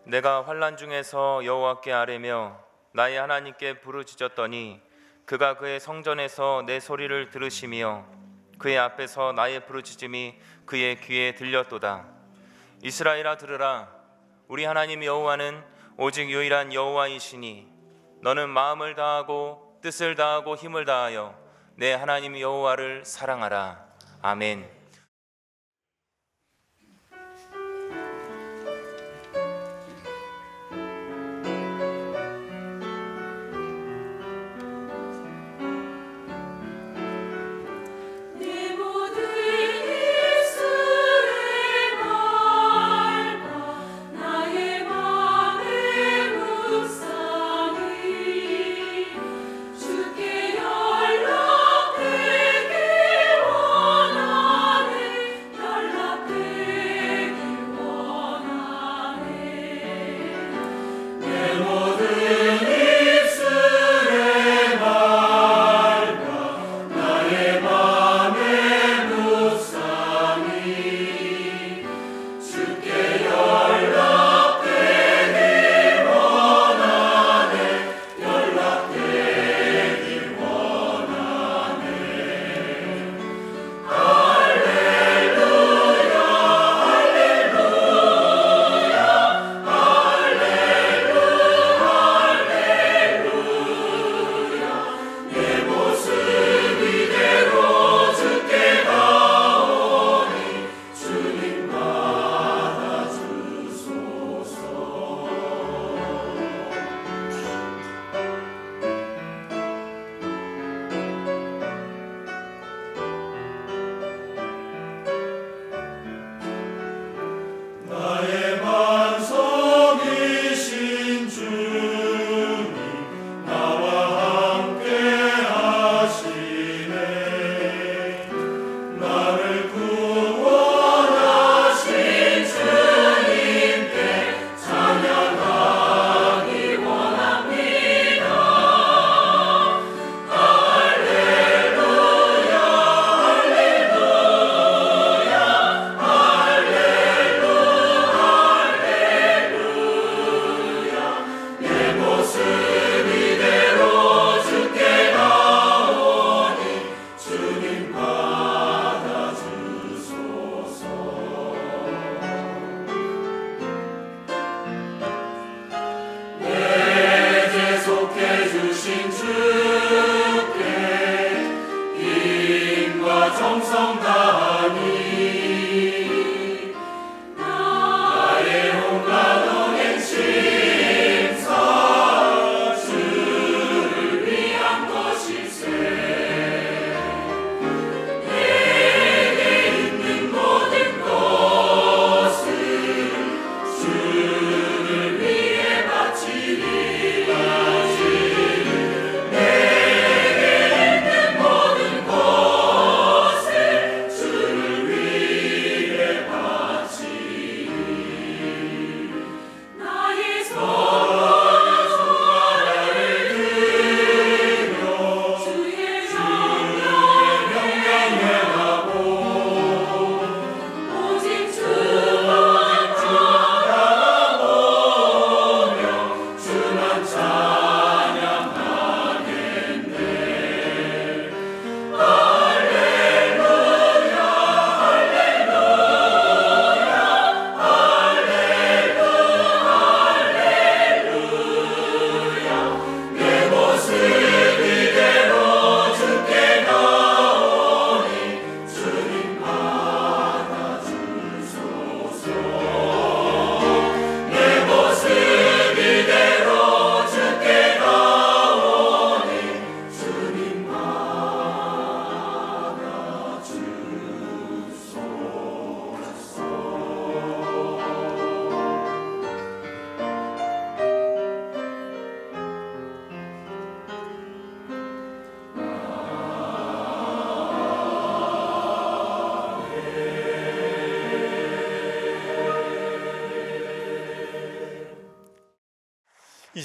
내가 환난 중에서 여호와께 아뢰며 나의 하나님께 부르짖었더니 그가 그의 성전에서 내 소리를 들으시며 그의 앞에서 나의 부르짖음이 그의 귀에 들렸도다. 이스라엘아 들으라. 우리 하나님 여호와는 오직 유일한 여호와이시니 너는 마음을 다하고 뜻을 다하고 힘을 다하여 내 하나님 여호와를 사랑하라. 아멘.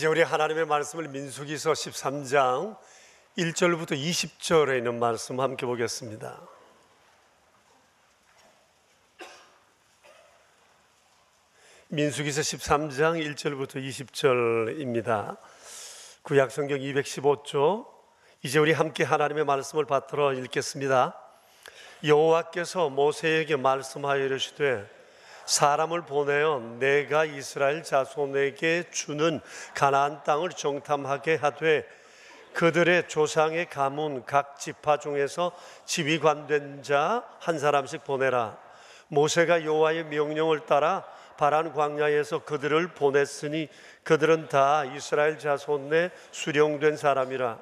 이제 우리 하나님의 말씀을 민수기서 13장 1절부터 20절에 있는 말씀 함께 보겠습니다. 민수기서 13장 1절부터 20절입니다. 구약성경 215조. 이제 우리 함께 하나님의 말씀을 받들어 읽겠습니다. 여호와께서 모세에게 말씀하여 이르시되 사람을 보내어 내가 이스라엘 자손에게 주는 가나안 땅을 정탐하게 하되 그들의 조상의 가문 각 지파 중에서 지휘관된 자 한 사람씩 보내라. 모세가 여호와의 명령을 따라 바란 광야에서 그들을 보냈으니 그들은 다 이스라엘 자손 내 수령된 사람이라.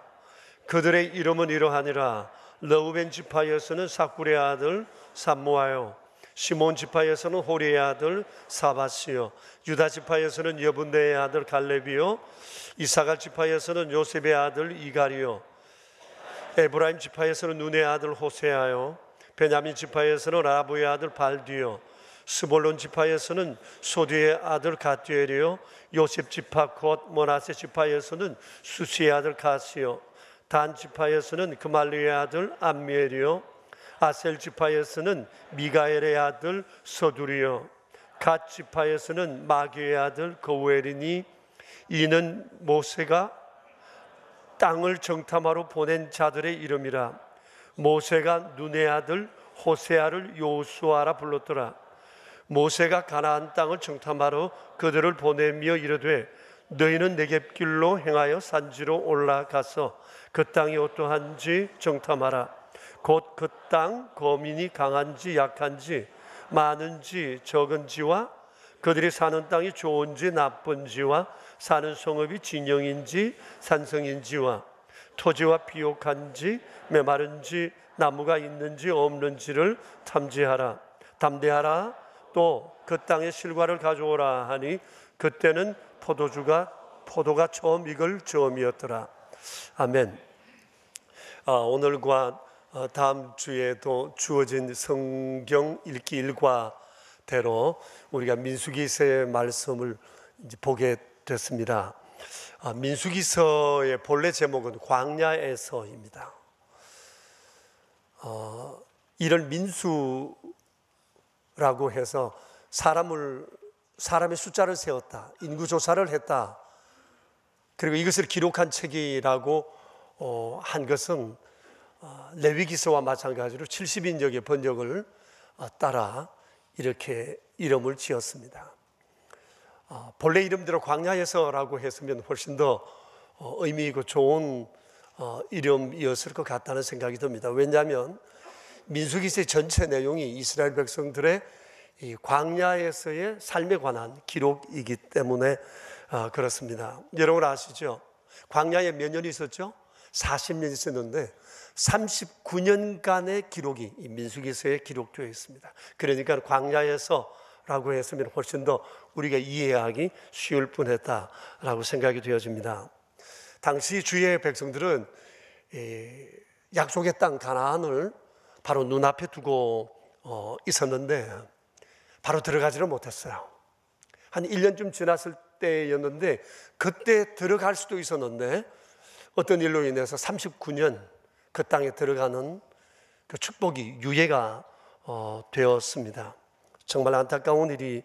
그들의 이름은 이러하니라. 르우벤 지파에서는 사쿨의 아들 삼무아요. 시몬 지파에서는 호리의 아들 사바시요. 유다 지파에서는 여분네의 아들 갈렙이요. 이사갈 지파에서는 요셉의 아들 이갈이요. 에브라임 지파에서는 눈의 아들 호세아요. 베냐민 지파에서는 라부의 아들 발디요. 스볼론 지파에서는 소디의 아들 갓디엘이요. 요셉 지파 곧 모나세 지파에서는 수시의 아들 가시요. 단 지파에서는 그말리의 아들 암미엘이요. 아셀 지파에서는 미가엘의 아들 서두리요. 갓 지파에서는 마기의 아들 거우엘이니 이는 모세가 땅을 정탐하러 보낸 자들의 이름이라. 모세가 눈의 아들 호세아를 요수아라 불렀더라. 모세가 가나안 땅을 정탐하러 그들을 보내며 이르되 너희는 네겝길로 행하여 산지로 올라가서 그 땅이 어떠한지 정탐하라. 곧 그 땅 거민이 강한지 약한지 많은지 적은지와 그들이 사는 땅이 좋은지 나쁜지와 사는 성읍이 진영인지 산성인지와 토지와 비옥한지 메마른지 나무가 있는지 없는지를 탐지하라. 담대하라. 또 그 땅의 실과를 가져오라 하니 그때는 포도가 처음 익을 즈음이었더라. 아멘. 오늘과 다음 주에도 주어진 성경 읽기 일과대로 우리가 민수기서의 말씀을 이제 보게 됐습니다. 민수기서의 본래 제목은 광야에서입니다. 이를 민수라고 해서 사람의 숫자를 세웠다, 인구조사를 했다, 그리고 이것을 기록한 책이라고 한 것은 레위기서와 마찬가지로 70인역의 번역을 따라 이렇게 이름을 지었습니다. 본래 이름대로 광야에서라고 했으면 훨씬 더 의미 있고 좋은 이름이었을 것 같다는 생각이 듭니다. 왜냐하면 민수기서의 전체 내용이 이스라엘 백성들의 이 광야에서의 삶에 관한 기록이기 때문에 그렇습니다. 여러분 아시죠? 광야에 몇 년이 있었죠? 40년 있었는데 39년간의 기록이 이 민수기서에 기록되어 있습니다. 그러니까 광야에서라고 했으면 훨씬 더 우리가 이해하기 쉬울 뻔했다라고 생각이 되어집니다. 당시 주의 백성들은 약속의 땅 가나안을 바로 눈앞에 두고 있었는데 바로 들어가지를 못했어요. 한 1년쯤 지났을 때였는데 그때 들어갈 수도 있었는데 어떤 일로 인해서 39년 그 땅에 들어가는 그 축복이 유예가 되었습니다. 정말 안타까운 일이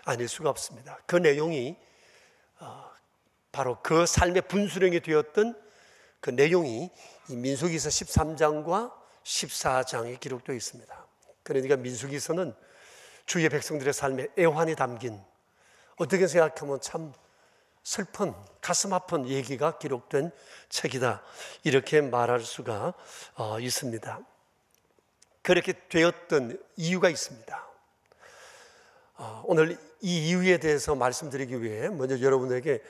아닐 수가 없습니다. 그 내용이 바로 그 삶의 분수령이 되었던 그 내용이 이 민수기서 13장과 14장에 기록되어 있습니다. 그러니까 민수기서는 주의 백성들의 삶에 애환이 담긴, 어떻게 생각하면 참 슬픈, 가슴 아픈 얘기가 기록된 책이다, 이렇게 말할 수가 있습니다. 그렇게 되었던 이유가 있습니다. 오늘 이 이유에 대해서 말씀드리기 위해 먼저 여러분에게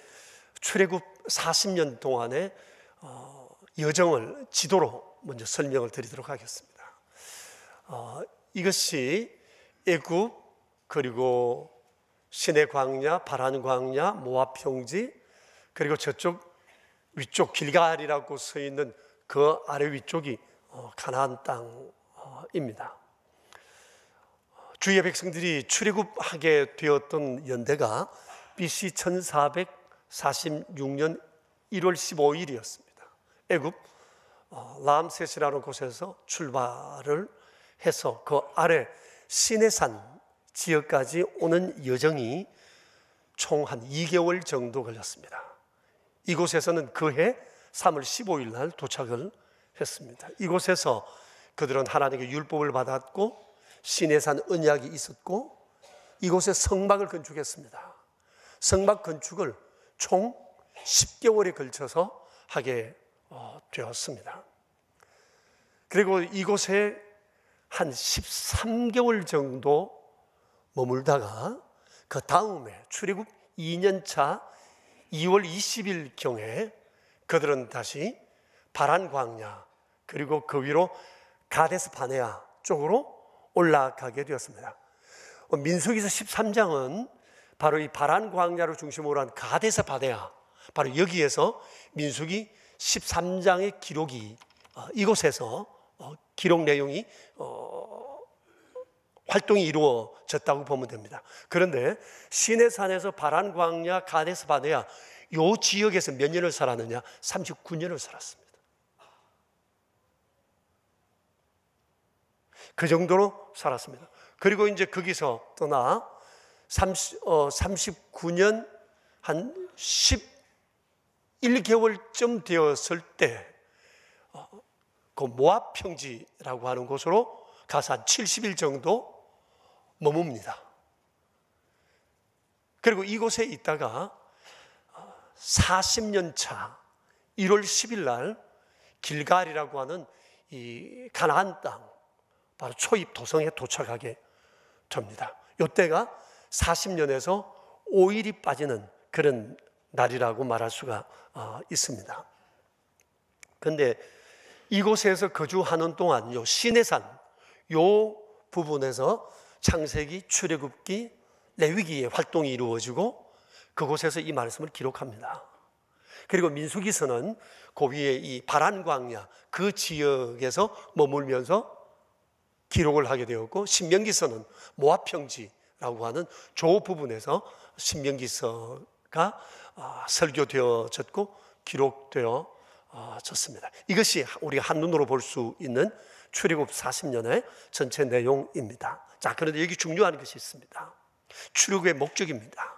출애굽 40년 동안의 여정을 지도로 먼저 설명을 드리도록 하겠습니다. 이것이 애굽, 그리고 시내 광야, 바란 광야, 모압 평지, 그리고 저쪽 위쪽 길갈이라고 서 있는 그 아래 위쪽이 가나안 땅입니다. 주의 백성들이 출애굽하게 되었던 연대가 BC 1446년 1월 15일이었습니다. 애굽 람셋이라는 곳에서 출발을 해서 그 아래 시내산 지역까지 오는 여정이 총 한 2개월 정도 걸렸습니다. 이곳에서는 그해 3월 15일 날 도착을 했습니다. 이곳에서 그들은 하나님의 율법을 받았고 시내산 언약이 있었고 이곳에 성막을 건축했습니다. 성막 건축을 총 10개월에 걸쳐서 하게 되었습니다. 그리고 이곳에 한 13개월 정도 머물다가 그 다음에 출애굽 2년차 2월 20일 경에 그들은 다시 바란 광야 그리고 그 위로 가데스 바네아 쪽으로 올라가게 되었습니다. 민수기서 13장은 바로 이 바란 광야를 중심으로 한 가데스 바네아, 바로 여기에서 민수기 13장의 기록이 이곳에서 기록 내용이 활동이 이루어졌다고 보면 됩니다. 그런데 시내산에서 바란 광야 가데스 바네아 이 지역에서 몇 년을 살았느냐? 39년을 살았습니다. 그 정도로 살았습니다. 그리고 이제 거기서 떠나 39년 한 11개월쯤 되었을 때 그 모압 평지라고 하는 곳으로 가서 한 70일 정도 머뭅니다. 그리고 이곳에 있다가 40년 차 1월 10일 날 길갈이라고 하는 이 가나안 땅 바로 초입 도성에 도착하게 됩니다. 이때가 40년에서 5일이 빠지는 그런 날이라고 말할 수가 있습니다. 그런데 이곳에서 거주하는 동안 요 시내산 요 부분에서 창세기, 출애굽기, 레위기의 활동이 이루어지고 그곳에서 이 말씀을 기록합니다. 그리고 민수기서는 그 위에 이 바란 광야 그 지역에서 머물면서 기록을 하게 되었고 신명기서는 모압 평지라고 하는 저 부분에서 신명기서가 설교되어졌고 기록되어졌습니다. 이것이 우리가 한눈으로 볼 수 있는 출애굽 40년의 전체 내용입니다. 자, 그런데 여기 중요한 것이 있습니다. 출애굽의 목적입니다.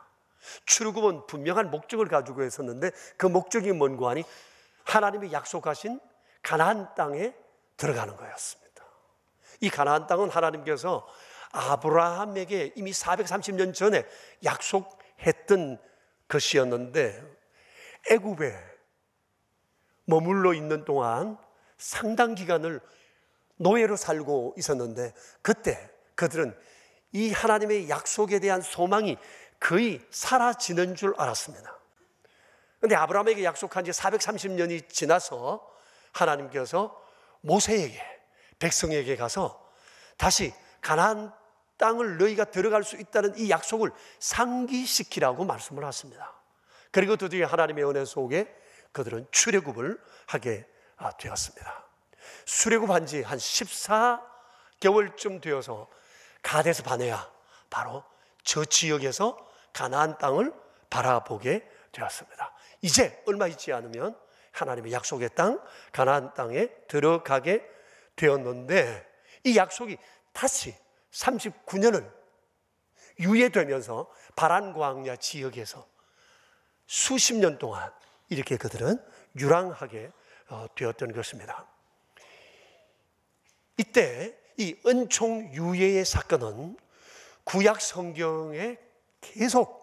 출애굽은 분명한 목적을 가지고 있었는데 그 목적이 뭔고 하니 하나님이 약속하신 가나안 땅에 들어가는 거였습니다. 이 가나안 땅은 하나님께서 아브라함에게 이미 430년 전에 약속했던 것이었는데 애굽에 머물러 있는 동안 상당 기간을 노예로 살고 있었는데 그때 그들은 이 하나님의 약속에 대한 소망이 거의 사라지는 줄 알았습니다. 그런데 아브라함에게 약속한 지 430년이 지나서 하나님께서 모세에게 백성에게 가서 다시 가나안 땅을 너희가 들어갈 수 있다는 이 약속을 상기시키라고 말씀을 하십니다. 그리고 드디어 하나님의 은혜 속에 그들은 출애굽을 하게 되었습니다. 출애굽한 지 한 14개월쯤 되어서 가데스 바네아 바로 저 지역에서 가나안 땅을 바라보게 되었습니다. 이제 얼마 있지 않으면 하나님의 약속의 땅 가나안 땅에 들어가게 되었는데 이 약속이 다시 39년을 유예되면서 바란 광야 지역에서 수십 년 동안 이렇게 그들은 유랑하게 되었던 것입니다. 이때 이 은총 유예의 사건은 구약 성경에 계속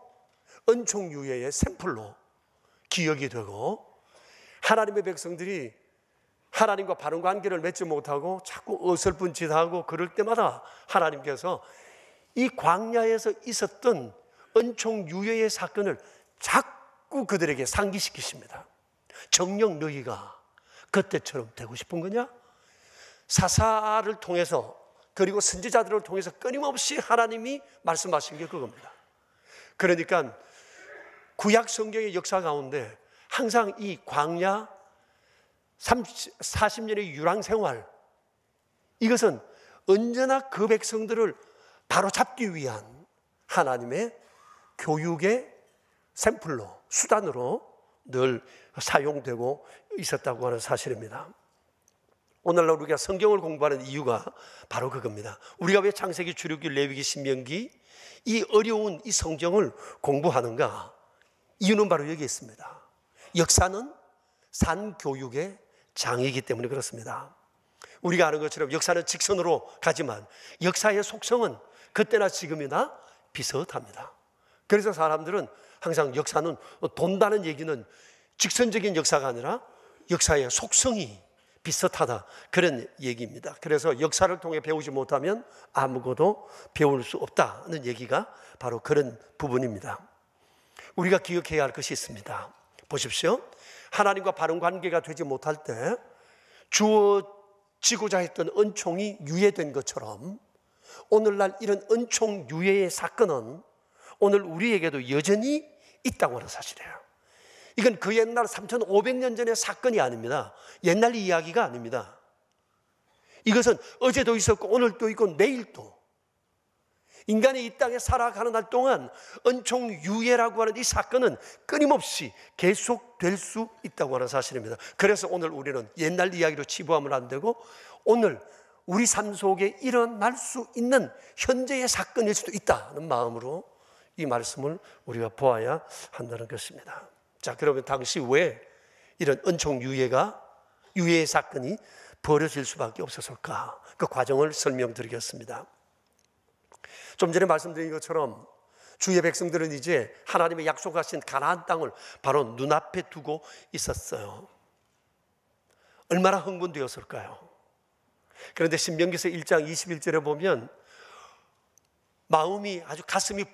은총 유예의 샘플로 기억이 되고 하나님의 백성들이 하나님과 바른 관계를 맺지 못하고 자꾸 어설픈 짓하고 그럴 때마다 하나님께서 이 광야에서 있었던 은총 유예의 사건을 자꾸 그들에게 상기시키십니다. 정녕 너희가 그때처럼 되고 싶은 거냐? 사사를 통해서 그리고 선지자들을 통해서 끊임없이 하나님이 말씀하신 게 그겁니다. 그러니까 구약 성경의 역사 가운데 항상 이 광야 40년의 유랑 생활 이것은 언제나 그 백성들을 바로잡기 위한 하나님의 교육의 샘플로 수단으로 늘 사용되고 있었다고 하는 사실입니다. 오늘날 우리가 성경을 공부하는 이유가 바로 그겁니다. 우리가 왜 창세기, 출애굽기, 레위기, 신명기 이 어려운 이 성경을 공부하는가? 이유는 바로 여기 있습니다. 역사는 산교육의 장이기 때문에 그렇습니다. 우리가 아는 것처럼 역사는 직선으로 가지만 역사의 속성은 그때나 지금이나 비슷합니다. 그래서 사람들은 항상 역사는 돈다는 얘기는 직선적인 역사가 아니라 역사의 속성이 비슷하다, 그런 얘기입니다. 그래서 역사를 통해 배우지 못하면 아무것도 배울 수 없다는 얘기가 바로 그런 부분입니다. 우리가 기억해야 할 것이 있습니다. 보십시오. 하나님과 바른 관계가 되지 못할 때 주어지고자 했던 은총이 유예된 것처럼 오늘날 이런 은총 유예의 사건은 오늘 우리에게도 여전히 있다고 하는 사실이에요. 이건 그 옛날 3,500년 전의 사건이 아닙니다. 옛날 이야기가 아닙니다. 이것은 어제도 있었고 오늘도 있고 내일도, 인간이 이 땅에 살아가는 날 동안 은총 유예라고 하는 이 사건은 끊임없이 계속될 수 있다고 하는 사실입니다. 그래서 오늘 우리는 옛날 이야기로 치부하면 안 되고 오늘 우리 삶 속에 일어날 수 있는 현재의 사건일 수도 있다는 마음으로 이 말씀을 우리가 보아야 한다는 것입니다. 자, 그러면 당시 왜 이런 은총 유예의 사건이 벌어질 수밖에 없었을까? 그 과정을 설명드리겠습니다. 좀 전에 말씀드린 것처럼 주의 백성들은 이제 하나님의 약속하신 가나안 땅을 바로 눈앞에 두고 있었어요. 얼마나 흥분되었을까요? 그런데 신명기서 1장 21절에 보면 마음이 아주 가슴이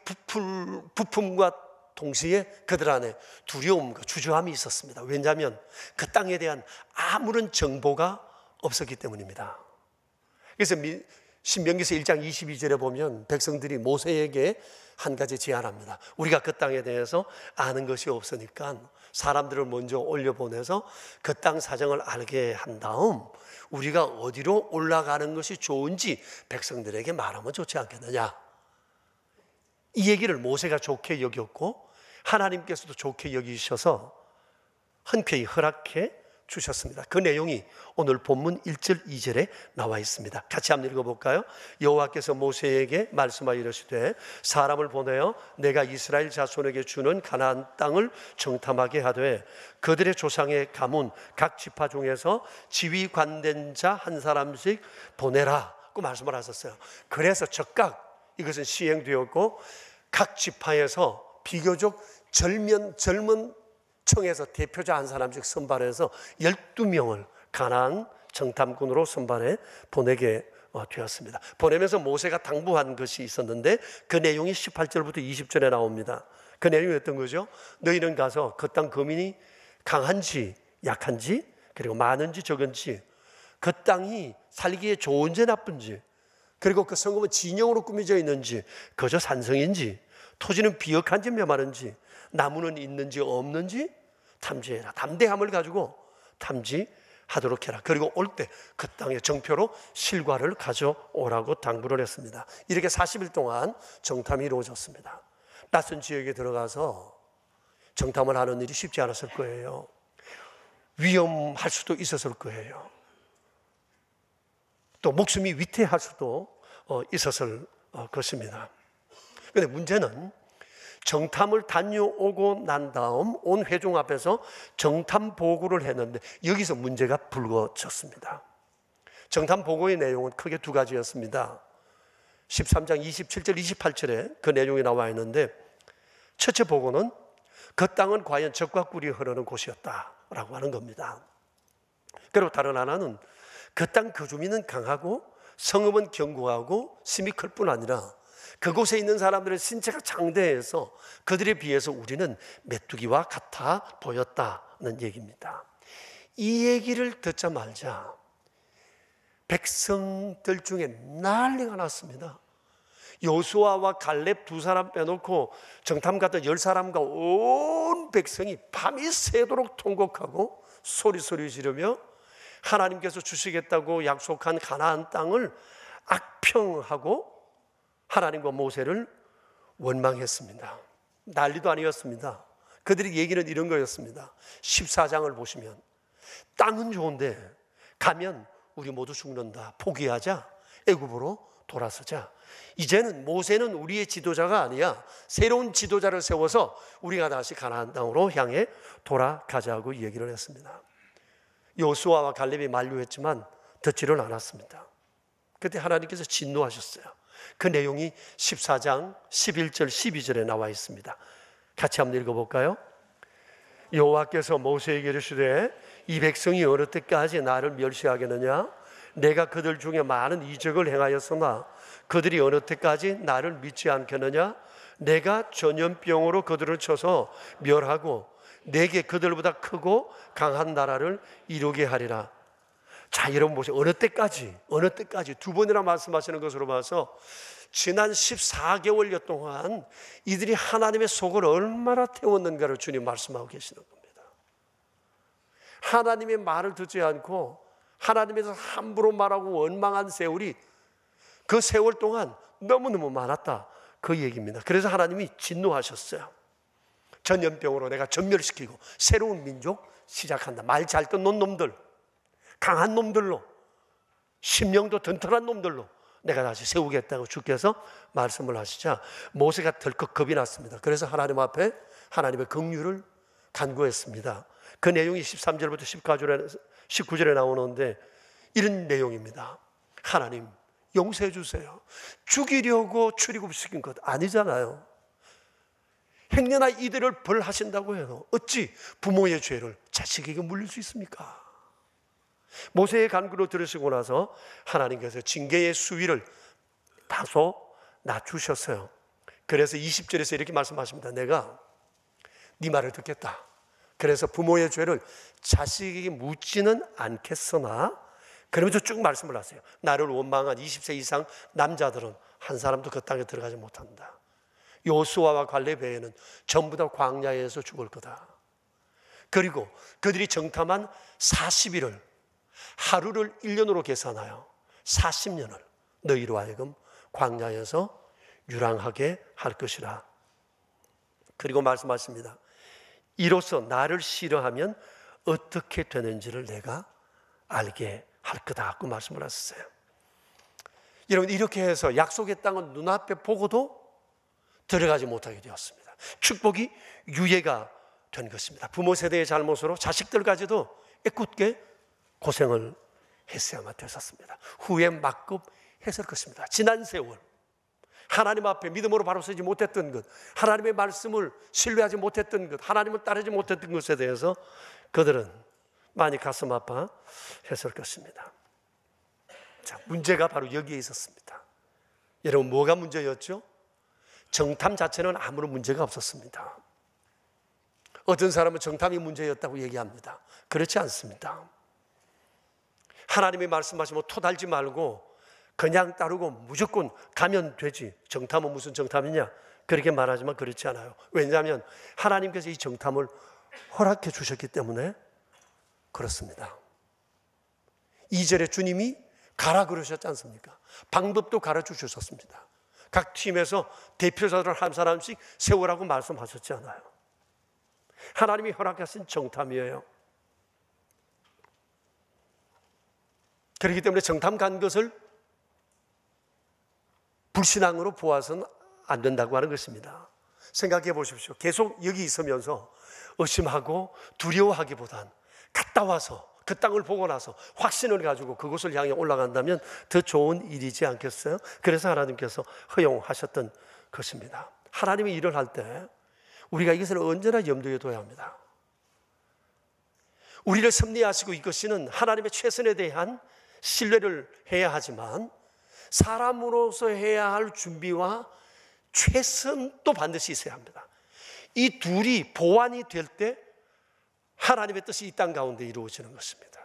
부품과 동시에 그들 안에 두려움과 주저함이 있었습니다. 왜냐하면 그 땅에 대한 아무런 정보가 없었기 때문입니다. 그래서 신명기서 1장 22절에 보면 백성들이 모세에게 한 가지 제안합니다. 우리가 그 땅에 대해서 아는 것이 없으니까 사람들을 먼저 올려보내서 그 땅 사정을 알게 한 다음 우리가 어디로 올라가는 것이 좋은지 백성들에게 말하면 좋지 않겠느냐. 이 얘기를 모세가 좋게 여겼고 하나님께서도 좋게 여기셔서 흔쾌히 허락해 주셨습니다. 그 내용이 오늘 본문 1절 2절에 나와 있습니다. 같이 한번 읽어볼까요? 여호와께서 모세에게 말씀하여 이르시되 사람을 보내어 내가 이스라엘 자손에게 주는 가나안 땅을 정탐하게 하되 그들의 조상의 가문 각 지파 중에서 지위 관된 자 한 사람씩 보내라고 말씀을 하셨어요. 그래서 즉각 이것은 시행되었고 각 지파에서 비교적 젊은 청에서 대표자 한 사람씩 선발해서 12명을 가나안 정탐꾼으로 선발해 보내게 되었습니다. 보내면서 모세가 당부한 것이 있었는데 그 내용이 18절부터 20절에 나옵니다. 그 내용이 어떤 거죠? 너희는 가서 그 땅 거민이 강한지 약한지 그리고 많은지 적은지 그 땅이 살기에 좋은지 나쁜지 그리고 그 성읍은 진영으로 꾸며져 있는지 거저 산성인지 토지는 비역한지 메마른지 나무는 있는지 없는지 탐지해라. 담대함을 가지고 탐지하도록 해라. 그리고 올 때 그 땅의 정표로 실과를 가져오라고 당부를 했습니다. 이렇게 40일 동안 정탐이 이루어졌습니다. 낯선 지역에 들어가서 정탐을 하는 일이 쉽지 않았을 거예요. 위험할 수도 있었을 거예요. 또 목숨이 위태할 수도 있었을 것입니다. 그런데 문제는 정탐을 다녀오고 난 다음 온 회중 앞에서 정탐 보고를 했는데 여기서 문제가 불거졌습니다. 정탐 보고의 내용은 크게 두 가지였습니다. 13장 27절 28절에 그 내용이 나와 있는데 첫째 보고는 그 땅은 과연 젖과 꿀이 흐르는 곳이었다라고 하는 겁니다. 그리고 다른 하나는 그 땅 거주민은 강하고 성읍은 견고하고 심이 클 뿐 아니라 그곳에 있는 사람들의 신체가 장대해서 그들에 비해서 우리는 메뚜기와 같아 보였다는 얘기입니다. 이 얘기를 듣자마자 백성들 중에 난리가 났습니다. 여호수아와 갈렙 두 사람 빼놓고 정탐 갔던 10사람과 온 백성이 밤이 새도록 통곡하고 소리 지르며 하나님께서 주시겠다고 약속한 가나안 땅을 악평하고 하나님과 모세를 원망했습니다. 난리도 아니었습니다. 그들의 얘기는 이런 거였습니다. 14장을 보시면 땅은 좋은데 가면 우리 모두 죽는다. 포기하자. 애굽으로 돌아서자. 이제는 모세는 우리의 지도자가 아니야. 새로운 지도자를 세워서 우리가 다시 가나안 땅으로 향해 돌아가자고 얘기를 했습니다. 여호수아와 갈렙이 만류했지만 듣지를 않았습니다. 그때 하나님께서 진노하셨어요. 그 내용이 14장 11절 12절에 나와 있습니다. 같이 한번 읽어볼까요? 여호와께서 모세에게 이르시되 이 백성이 어느 때까지 나를 멸시하겠느냐? 내가 그들 중에 많은 이적을 행하였으나 그들이 어느 때까지 나를 믿지 않겠느냐? 내가 전염병으로 그들을 쳐서 멸하고 내게 그들보다 크고 강한 나라를 이루게 하리라. 자, 여러분 보세요. 어느 때까지 두 번이나 말씀하시는 것으로 봐서 지난 14개월여 동안 이들이 하나님의 속을 얼마나 태웠는가를 주님 말씀하고 계시는 겁니다. 하나님의 말을 듣지 않고 하나님에서 함부로 말하고 원망한 세월이 그 세월 동안 너무너무 많았다, 그 얘기입니다. 그래서 하나님이 진노하셨어요. 전염병으로 내가 전멸시키고 새로운 민족 시작한다. 말 잘 듣는 놈들, 강한 놈들로, 심령도 튼튼한 놈들로 내가 다시 세우겠다고 주께서 말씀을 하시자 모세가 덜컥 겁이 났습니다. 그래서 하나님 앞에 하나님의 긍휼을 간구했습니다. 그 내용이 13절부터 19절에 나오는데 이런 내용입니다. 하나님, 용서해 주세요. 죽이려고 출애굽시킨 것 아니잖아요. 행여나 이들을 벌하신다고 해도 어찌 부모의 죄를 자식에게 물릴 수 있습니까? 모세의 간구를 들으시고 나서 하나님께서 징계의 수위를 다소 낮추셨어요. 그래서 20절에서 이렇게 말씀하십니다. 내가 네 말을 듣겠다. 그래서 부모의 죄를 자식에게 묻지는 않겠으나, 그러면서 쭉 말씀을 하세요. 나를 원망한 20세 이상 남자들은 한 사람도 그 땅에 들어가지 못한다. 여호수아와 갈렙 외에는 전부 다 광야에서 죽을 거다. 그리고 그들이 정탐한 40일을 하루를 1년으로 계산하여 40년을 너희로 하여금 광야에서 유랑하게 할 것이라. 그리고 말씀하십니다. 이로써 나를 싫어하면 어떻게 되는지를 내가 알게 할 거다 그 말씀을 하셨어요. 여러분, 이렇게 해서 약속의 땅은 눈앞에 보고도 들어가지 못하게 되었습니다. 축복이 유예가 된 것입니다. 부모 세대의 잘못으로 자식들까지도 애꿎게 고생을 했어야만 되었습니다. 후에 막급했을 것입니다. 지난 세월 하나님 앞에 믿음으로 바로 서지 못했던 것, 하나님의 말씀을 신뢰하지 못했던 것, 하나님을 따르지 못했던 것에 대해서 그들은 많이 가슴 아파했을 것입니다. 자, 문제가 바로 여기에 있었습니다. 여러분, 뭐가 문제였죠? 정탐 자체는 아무런 문제가 없었습니다. 어떤 사람은 정탐이 문제였다고 얘기합니다. 그렇지 않습니다. 하나님이 말씀하시면 토 달지 말고 그냥 따르고 무조건 가면 되지. 정탐은 무슨 정탐이냐? 그렇게 말하지만 그렇지 않아요. 왜냐하면 하나님께서 이 정탐을 허락해 주셨기 때문에 그렇습니다. 2절에 주님이 가라 그러셨지 않습니까? 방법도 가르쳐 주셨습니다. 각 팀에서 대표자들 한 사람씩 세우라고 말씀하셨지 않아요. 하나님이 허락하신 정탐이에요. 그렇기 때문에 정탐 간 것을 불신앙으로 보아서는 안 된다고 하는 것입니다. 생각해 보십시오. 계속 여기 있으면서 의심하고 두려워하기보단 갔다 와서 그 땅을 보고 나서 확신을 가지고 그곳을 향해 올라간다면 더 좋은 일이지 않겠어요? 그래서 하나님께서 허용하셨던 것입니다. 하나님이 일을 할 때 우리가 이것을 언제나 염두에 둬야 합니다. 우리를 섭리하시고 이끄시는 하나님의 최선에 대한 신뢰를 해야 하지만 사람으로서 해야 할 준비와 최선도 반드시 있어야 합니다. 이 둘이 보완이 될 때 하나님의 뜻이 이 땅 가운데 이루어지는 것입니다.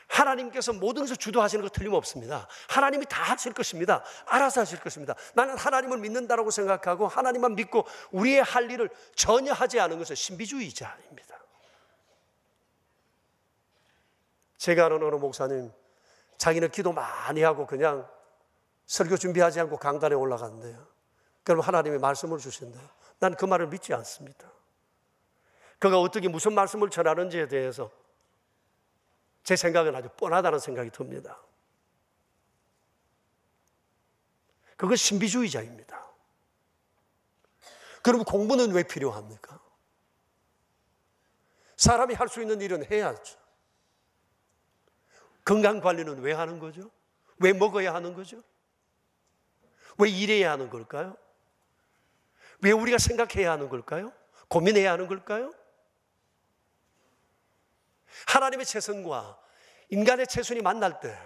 하나님께서 모든 것을 주도하시는 것 틀림없습니다. 하나님이 다 하실 것입니다. 알아서 하실 것입니다. 나는 하나님을 믿는다고 생각하고 하나님만 믿고 우리의 할 일을 전혀 하지 않은 것은 신비주의자입니다. 제가 아는 어느 목사님, 자기는 기도 많이 하고 그냥 설교 준비하지 않고 강단에 올라갔는데요. 그럼 하나님이 말씀을 주신대요. 난 그 말을 믿지 않습니다. 그가 어떻게 무슨 말씀을 전하는지에 대해서 제 생각은 아주 뻔하다는 생각이 듭니다. 그건 신비주의자입니다. 그럼 공부는 왜 필요합니까? 사람이 할 수 있는 일은 해야죠. 건강관리는 왜 하는 거죠? 왜 먹어야 하는 거죠? 왜 일해야 하는 걸까요? 왜 우리가 생각해야 하는 걸까요? 고민해야 하는 걸까요? 하나님의 최선과 인간의 최선이 만날 때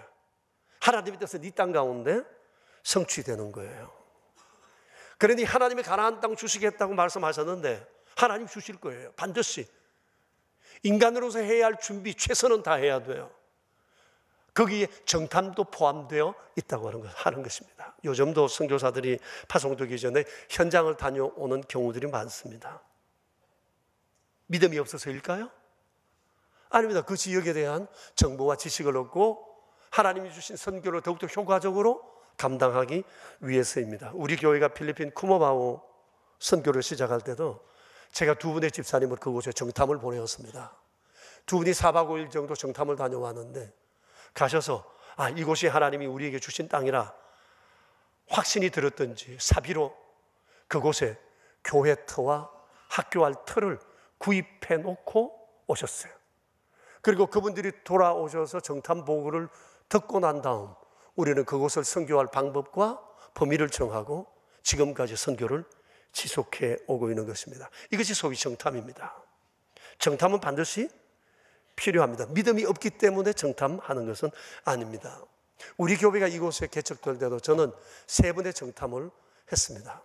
하나님의 뜻은 이 땅 가운데 성취되는 거예요. 그러니 하나님이 가나안 땅 주시겠다고 말씀하셨는데 하나님 주실 거예요. 반드시. 인간으로서 해야 할 준비 최선은 다 해야 돼요. 거기에 정탐도 포함되어 있다고 하는 것입니다. 요즘도 선교사들이 파송되기 전에 현장을 다녀오는 경우들이 많습니다. 믿음이 없어서일까요? 아닙니다. 그 지역에 대한 정보와 지식을 얻고 하나님이 주신 선교를 더욱더 효과적으로 감당하기 위해서입니다. 우리 교회가 필리핀 쿠모바오 선교를 시작할 때도 제가 두 분의 집사님을 그곳에 정탐을 보내었습니다. 두 분이 4박 5일 정도 정탐을 다녀왔는데 가셔서 이곳이 하나님이 우리에게 주신 땅이라 확신이 들었던지 사비로 그곳에 교회 터와 학교할 터를 구입해 놓고 오셨어요. 그리고 그분들이 돌아오셔서 정탐 보고를 듣고 난 다음 우리는 그곳을 선교할 방법과 범위를 정하고 지금까지 선교를 지속해 오고 있는 것입니다. 이것이 소위 정탐입니다. 정탐은 반드시 필요합니다. 믿음이 없기 때문에 정탐하는 것은 아닙니다. 우리 교회가 이곳에 개척될 때도 저는 3번의 정탐을 했습니다.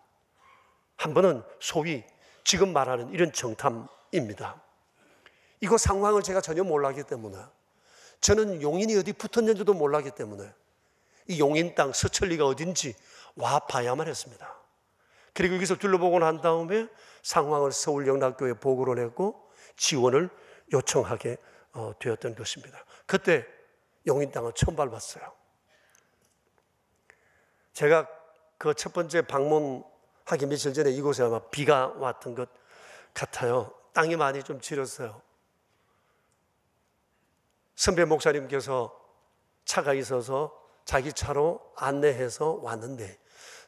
한 번은 소위 지금 말하는 이런 정탐입니다. 이거 상황을 제가 전혀 몰랐기 때문에 저는 용인이 어디 붙었는지도 몰랐기 때문에 이 용인 땅 서천리가 어딘지 와 봐야만 했습니다. 그리고 여기서 둘러보고 난 다음에 상황을 서울영락교회에 보고를 했고 지원을 요청하게 되었던 것입니다. 그때 용인 땅을 처음 밟았어요. 제가 그 첫 번째 방문하기 며칠 전에 이곳에 아마 비가 왔던 것 같아요. 땅이 많이 좀 질었어요. 선배 목사님께서 차가 있어서 자기 차로 안내해서 왔는데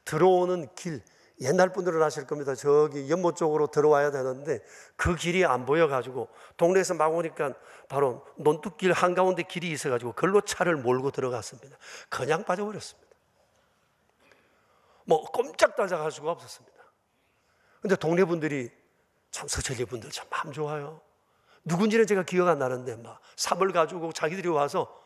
들어오는 길, 옛날 분들은 아실 겁니다. 저기 연못 쪽으로 들어와야 되는데 그 길이 안 보여가지고 동네에서 막 오니까 바로 논뚝길 한가운데 길이 있어가지고 그걸로 차를 몰고 들어갔습니다. 그냥 빠져버렸습니다. 뭐 꼼짝달싹 할 수가 없었습니다. 근데 동네 분들이 참 서천리 분들 참 마음 좋아요. 누군지는 제가 기억 안 나는데 막 삽을 가지고 자기들이 와서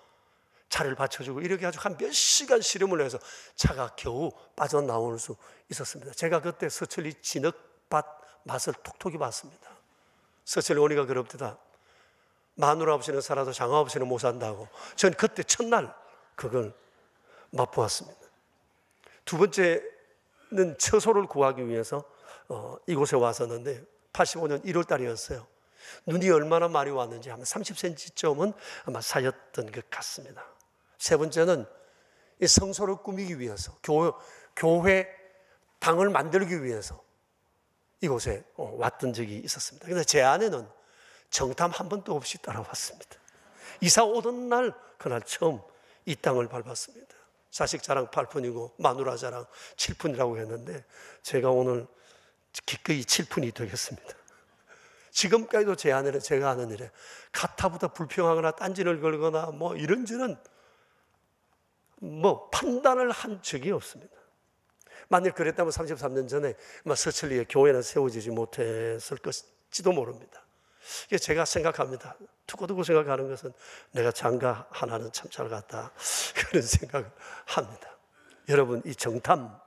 차를 받쳐주고 이렇게 아주 한 몇 시간 씨름을 해서 차가 겨우 빠져나올 수 있었습니다. 제가 그때 서천리 진흙밭 맛을 톡톡히 봤습니다. 서천리 오니까 그럽디다. 마누라 없이는 살아도 장화 없이는 못 산다고. 전 그때 첫날 그걸 맛보았습니다. 두 번째는 처소를 구하기 위해서 이곳에 왔었는데 85년 1월 달이었어요. 눈이 얼마나 많이 왔는지 아마 30cm쯤은 아마 쌓였던 것 같습니다. 세 번째는 이 성소를 꾸미기 위해서 교회 당을 만들기 위해서 이곳에 왔던 적이 있었습니다. 그런데 제 아내는 정탐 한 번도 없이 따라왔습니다. 이사 오던 날 그날 처음 이 땅을 밟았습니다. 자식 자랑 8푼이고 마누라 자랑 7푼이라고 했는데 제가 오늘 기꺼이 7푼이 되겠습니다. 지금까지도 제 아내는 제가 하는 일에 가타부터 불평하거나 딴지를 걸거나 뭐 이런저런 판단을 한 적이 없습니다. 만일 그랬다면 33년 전에 서천리에 교회는 세워지지 못했을 것지도 모릅니다. 제가 생각합니다. 두고두고 생각하는 것은 내가 장가 하나는 참 잘 갔다 그런 생각을 합니다. 여러분, 이 정탐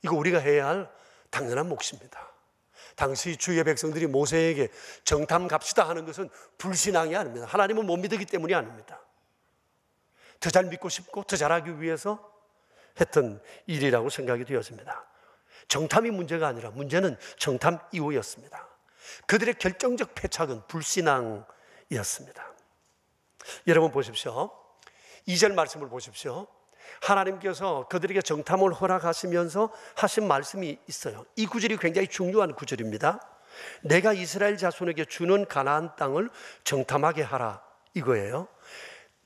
이거 우리가 해야 할 당연한 몫입니다. 당시 주의 백성들이 모세에게 정탐 갑시다 하는 것은 불신앙이 아닙니다. 하나님은 못 믿었기 때문이 아닙니다. 더 잘 믿고 싶고 더 잘하기 위해서 했던 일이라고 생각이 되었습니다. 정탐이 문제가 아니라 문제는 정탐 이후였습니다. 그들의 결정적 패착은 불신앙이었습니다. 여러분 보십시오. 2절 말씀을 보십시오. 하나님께서 그들에게 정탐을 허락하시면서 하신 말씀이 있어요. 이 구절이 굉장히 중요한 구절입니다. 내가 이스라엘 자손에게 주는 가나안 땅을 정탐하게 하라 이거예요.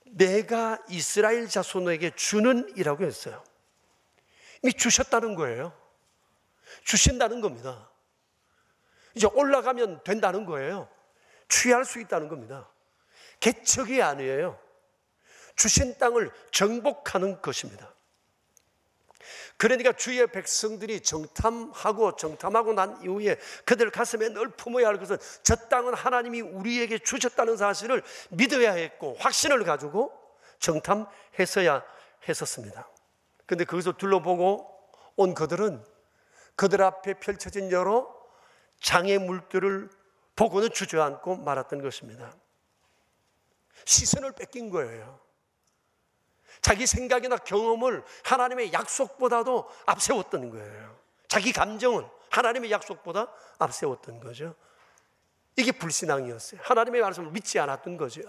내가 이스라엘 자손에게 주는 이라고 했어요. 이미 주셨다는 거예요. 주신다는 겁니다. 이제 올라가면 된다는 거예요. 취할 수 있다는 겁니다. 개척이 아니에요. 주신 땅을 정복하는 것입니다. 그러니까 주의 백성들이 정탐하고 난 이후에 그들 가슴에 늘 품어야 할 것은 저 땅은 하나님이 우리에게 주셨다는 사실을 믿어야 했고 확신을 가지고 정탐했어야 했었습니다. 그런데 거기서 둘러보고 온 그들은 그들 앞에 펼쳐진 여러 장애물들을 보고는 주저앉고 말았던 것입니다. 시선을 뺏긴 거예요. 자기 생각이나 경험을 하나님의 약속보다도 앞세웠던 거예요. 자기 감정을 하나님의 약속보다 앞세웠던 거죠. 이게 불신앙이었어요. 하나님의 말씀을 믿지 않았던 거죠.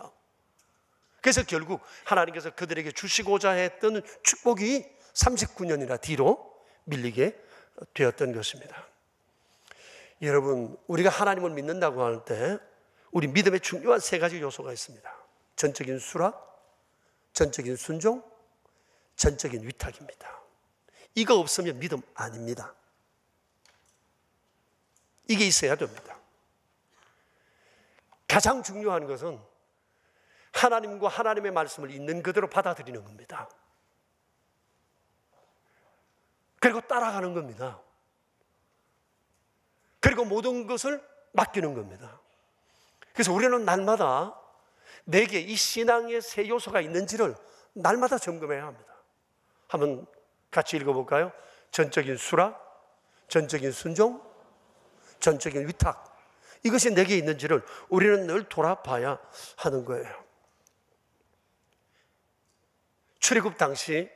그래서 결국 하나님께서 그들에게 주시고자 했던 축복이 39년이나 뒤로 밀리게 되었던 것입니다. 여러분, 우리가 하나님을 믿는다고 할 때 우리 믿음에 중요한 세 가지 요소가 있습니다. 전적인 수락, 전적인 순종, 전적인 위탁입니다. 이거 없으면 믿음 아닙니다. 이게 있어야 됩니다. 가장 중요한 것은 하나님과 하나님의 말씀을 있는 그대로 받아들이는 겁니다. 그리고 따라가는 겁니다. 그리고 모든 것을 맡기는 겁니다. 그래서 우리는 날마다 내게 이 신앙의 세 요소가 있는지를 날마다 점검해야 합니다. 한번 같이 읽어볼까요? 전적인 수락, 전적인 순종, 전적인 위탁. 이것이 내게 있는지를 우리는 늘 돌아봐야 하는 거예요. 출애굽 당시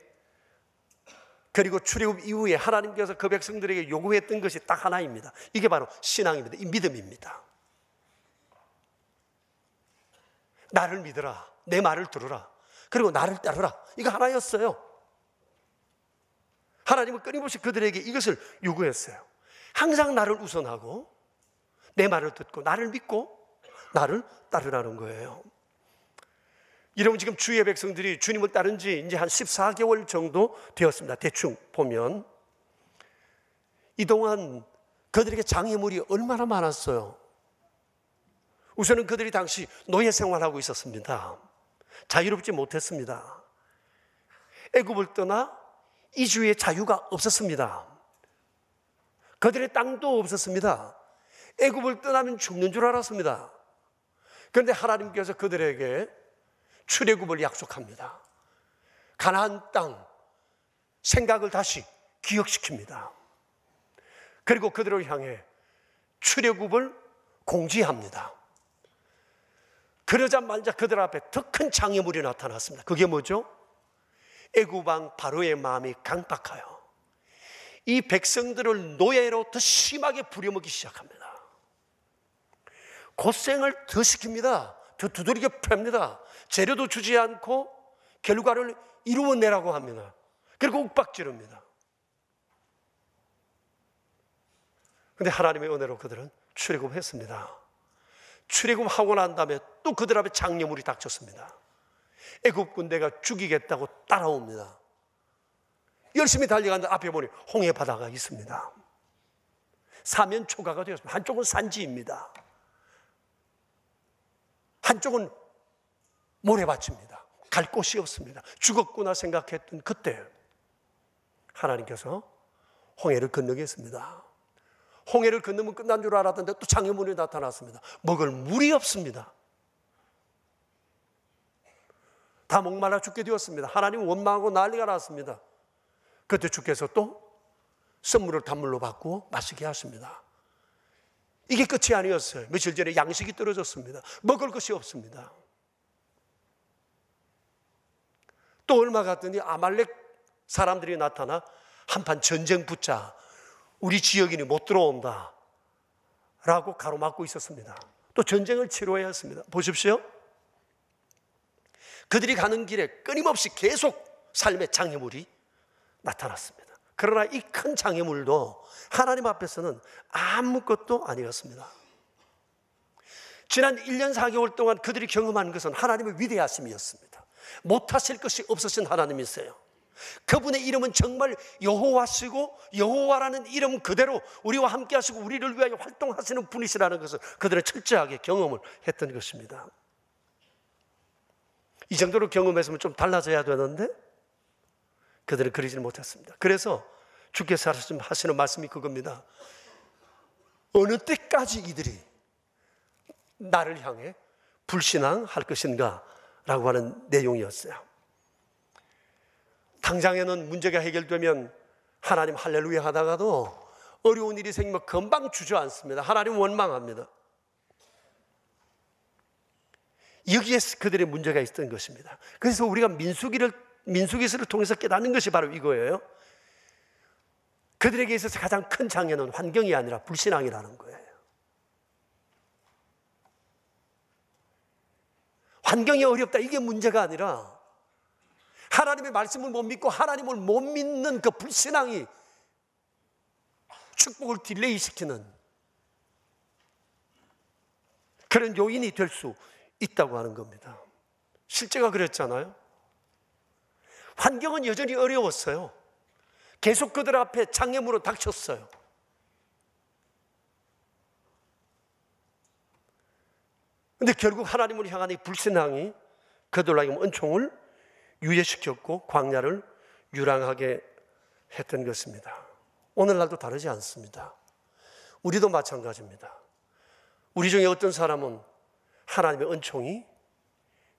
그리고 출애굽 이후에 하나님께서 그 백성들에게 요구했던 것이 딱 하나입니다. 이게 바로 신앙입니다. 이 믿음입니다. 나를 믿어라. 내 말을 들으라. 그리고 나를 따르라. 이거 하나였어요. 하나님은 끊임없이 그들에게 이것을 요구했어요. 항상 나를 우선하고 내 말을 듣고 나를 믿고 나를 따르라는 거예요. 여러분, 지금 주의 백성들이 주님을 따른 지 이제 한 14개월 정도 되었습니다. 대충 보면. 이동안 그들에게 장애물이 얼마나 많았어요. 우선은 그들이 당시 노예 생활하고 있었습니다. 자유롭지 못했습니다. 애굽을 떠나 이주의 자유가 없었습니다. 그들의 땅도 없었습니다. 애굽을 떠나면 죽는 줄 알았습니다. 그런데 하나님께서 그들에게 출애굽을 약속합니다. 가나안 땅 생각을 다시 기억시킵니다. 그리고 그들을 향해 출애굽을 공지합니다. 그러자마자 그들 앞에 더 큰 장애물이 나타났습니다. 그게 뭐죠? 애굽 왕 바로의 마음이 강박하여 이 백성들을 노예로 더 심하게 부려먹기 시작합니다. 고생을 더 시킵니다. 더 두드리게 팹니다. 재료도 주지 않고 결과를 이루어내라고 합니다. 그리고 윽박지릅니다. 그런데 하나님의 은혜로 그들은 출애굽했습니다. 출애굽하고 난 다음에 또 그들 앞에 장애물이 닥쳤습니다. 애굽 군대가 죽이겠다고 따라옵니다. 열심히 달려가는데 앞에 보니 홍해 바다가 있습니다. 사면 초가가 되었습니다. 한쪽은 산지입니다. 한쪽은 모래밭입니다. 갈 곳이 없습니다. 죽었구나 생각했던 그때 하나님께서 홍해를 건너게 했습니다. 홍해를 건너면 끝난 줄 알았는데 또 장애물이 나타났습니다. 먹을 물이 없습니다. 다 목말라 죽게 되었습니다. 하나님 원망하고 난리가 났습니다. 그때 주께서 또 썰물을 단물로 바꾸어 마시게 하십니다. 이게 끝이 아니었어요. 며칠 전에 양식이 떨어졌습니다. 먹을 것이 없습니다. 또 얼마 갔더니 아말렉 사람들이 나타나 한판 전쟁 붙자 우리 지역인이 못 들어온다 라고 가로막고 있었습니다. 또 전쟁을 치러야 했습니다. 보십시오. 그들이 가는 길에 끊임없이 계속 삶의 장애물이 나타났습니다. 그러나 이 큰 장애물도 하나님 앞에서는 아무것도 아니었습니다. 지난 1년 4개월 동안 그들이 경험한 것은 하나님의 위대하심이었습니다. 못하실 것이 없으신 하나님이세요. 그분의 이름은 정말 여호와시고 여호와라는 이름 그대로 우리와 함께 하시고 우리를 위하여 활동하시는 분이시라는 것을 그들은 철저하게 경험을 했던 것입니다. 이 정도로 경험했으면 좀 달라져야 되는데 그들은 그러지 못했습니다. 그래서 주께서 하시는 말씀이 그겁니다. 어느 때까지 이들이 나를 향해 불신앙할 것인가 라고 하는 내용이었어요. 당장에는 문제가 해결되면 하나님 할렐루야 하다가도 어려운 일이 생기면 금방 주저앉습니다. 하나님 원망합니다. 여기에 그들의 문제가 있었던 것입니다. 그래서 우리가 민수기서를 통해서 깨닫는 것이 바로 이거예요. 그들에게 있어서 가장 큰 장애는 환경이 아니라 불신앙이라는 거예요. 환경이 어렵다 이게 문제가 아니라 하나님의 말씀을 못 믿고 하나님을 못 믿는 그 불신앙이 축복을 딜레이시키는 그런 요인이 될 수 있다고 하는 겁니다. 실제가 그랬잖아요. 환경은 여전히 어려웠어요. 계속 그들 앞에 장애물은 닥쳤어요. 근데 결국 하나님을 향한 이 불신앙이 그들에게 은총을 유예시켰고 광야를 유랑하게 했던 것입니다. 오늘날도 다르지 않습니다. 우리도 마찬가지입니다. 우리 중에 어떤 사람은 하나님의 은총이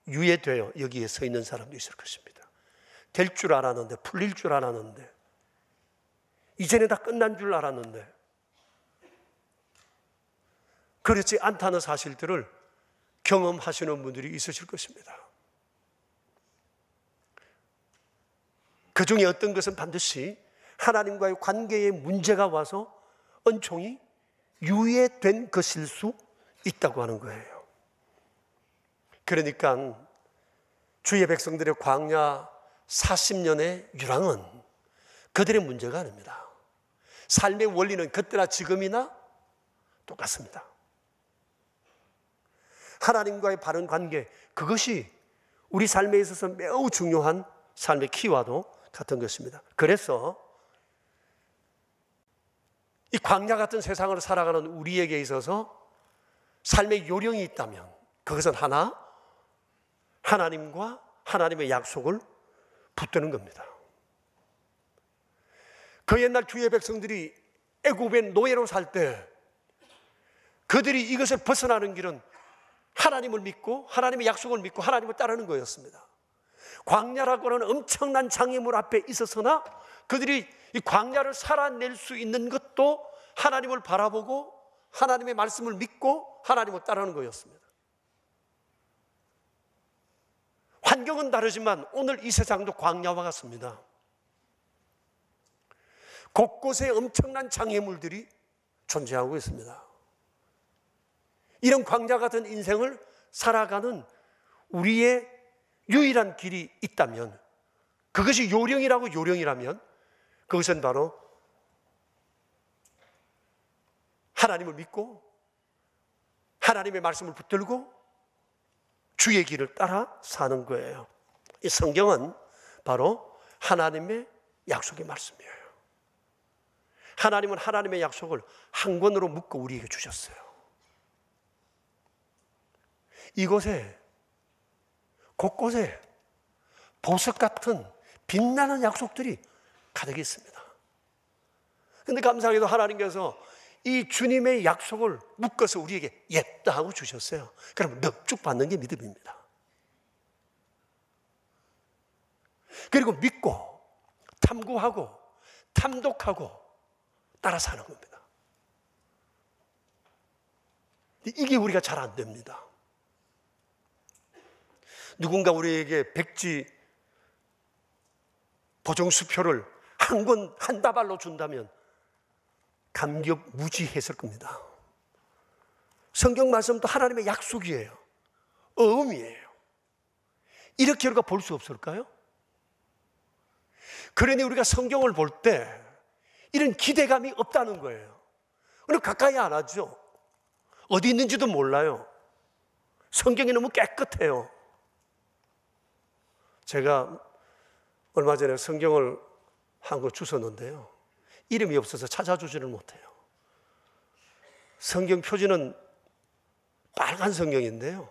유예되어 여기에 서 있는 사람도 있을 것입니다. 될 줄 알았는데, 풀릴 줄 알았는데, 이제는 다 끝난 줄 알았는데 그렇지 않다는 사실들을 경험하시는 분들이 있으실 것입니다. 그 중에 어떤 것은 반드시 하나님과의 관계에 문제가 와서 은총이 유예된 것일 수 있다고 하는 거예요. 그러니까 주의 백성들의 광야 40년의 유랑은 그들의 문제가 아닙니다. 삶의 원리는 그때나 지금이나 똑같습니다. 하나님과의 바른 관계, 그것이 우리 삶에 있어서 매우 중요한 삶의 키와도 같은 것입니다. 그래서 이 광야 같은 세상을 살아가는 우리에게 있어서 삶의 요령이 있다면 그것은 하나, 하나님과 하나님의 약속을 붙드는 겁니다. 그 옛날 주의 백성들이 애굽의 노예로 살 때 그들이 이것을 벗어나는 길은 하나님을 믿고 하나님의 약속을 믿고 하나님을 따르는 거였습니다. 광야라고 하는 엄청난 장애물 앞에 있어서나 그들이 이 광야를 살아낼 수 있는 것도 하나님을 바라보고 하나님의 말씀을 믿고 하나님을 따르는 거였습니다. 환경은 다르지만 오늘 이 세상도 광야와 같습니다. 곳곳에 엄청난 장애물들이 존재하고 있습니다. 이런 광야 같은 인생을 살아가는 우리의 유일한 길이 있다면, 그것이 요령이라면 그것은 바로 하나님을 믿고 하나님의 말씀을 붙들고 주의 길을 따라 사는 거예요. 이 성경은 바로 하나님의 약속의 말씀이에요. 하나님은 하나님의 약속을 한 권으로 묶어 우리에게 주셨어요. 이곳에 곳곳에 보석 같은 빛나는 약속들이 가득 있습니다. 그런데 감사하게도 하나님께서 이 주님의 약속을 묶어서 우리에게 옅다 하고 주셨어요. 그럼 넙죽 받는 게 믿음입니다. 그리고 믿고 탐구하고 탐독하고 따라 사는 겁니다. 이게 우리가 잘 안 됩니다. 누군가 우리에게 백지 보정수표를 한 다발로 준다면 감격무지했을 겁니다. 성경 말씀도 하나님의 약속이에요. 어음이에요. 이렇게 우리가 볼 수 없을까요? 그러니 우리가 성경을 볼 때 이런 기대감이 없다는 거예요. 우리는 가까이 안 하죠. 어디 있는지도 몰라요. 성경이 너무 깨끗해요. 제가 얼마 전에 성경을 한 권 주웠는데요. 이름이 없어서 찾아주지를 못해요. 성경 표지는 빨간 성경인데요.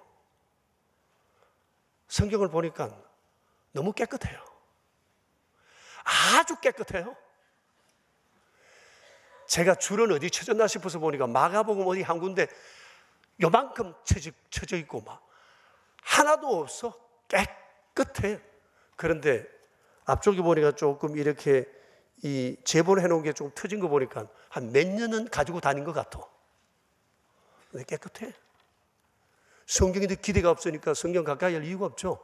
성경을 보니까 너무 깨끗해요. 아주 깨끗해요. 제가 줄은 어디 쳐졌나 싶어서 보니까 마가복음 어디 한 군데 요만큼 쳐져 있고 막 하나도 없어. 깨끗해. 그런데 앞쪽에 보니까 조금 이렇게 이 제본해 놓은 게 좀 터진 거 보니까 한 몇 년은 가지고 다닌 것 같아. 근데 깨끗해. 성경인데 기대가 없으니까 성경 가까이 할 이유가 없죠.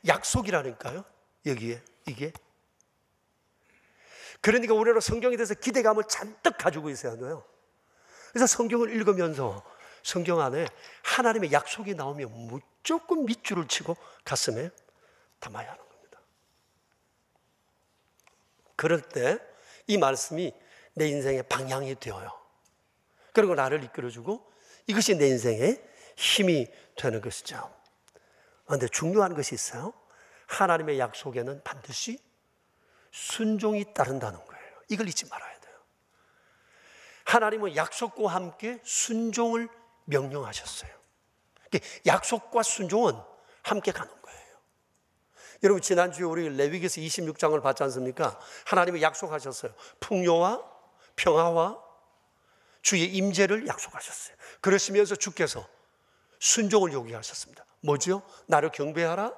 약속이라니까요. 여기에 이게. 그러니까 우리는 성경에 대해서 기대감을 잔뜩 가지고 있어야 돼요. 그래서 성경을 읽으면서 성경 안에 하나님의 약속이 나오면 무조건 밑줄을 치고 가슴에 담아야 하는 겁니다. 그럴 때 이 말씀이 내 인생의 방향이 되어요. 그리고 나를 이끌어주고 이것이 내 인생의 힘이 되는 것이죠. 그런데 중요한 것이 있어요. 하나님의 약속에는 반드시 순종이 따른다는 거예요. 이걸 잊지 말아야 돼요. 하나님은 약속과 함께 순종을 명령하셨어요. 약속과 순종은 함께 가는 거예요. 여러분 지난주에 우리 레위기서 26장을 봤지 않습니까? 하나님이 약속하셨어요. 풍요와 평화와 주의 임재를 약속하셨어요. 그러시면서 주께서 순종을 요구하셨습니다. 뭐죠? 나를 경배하라.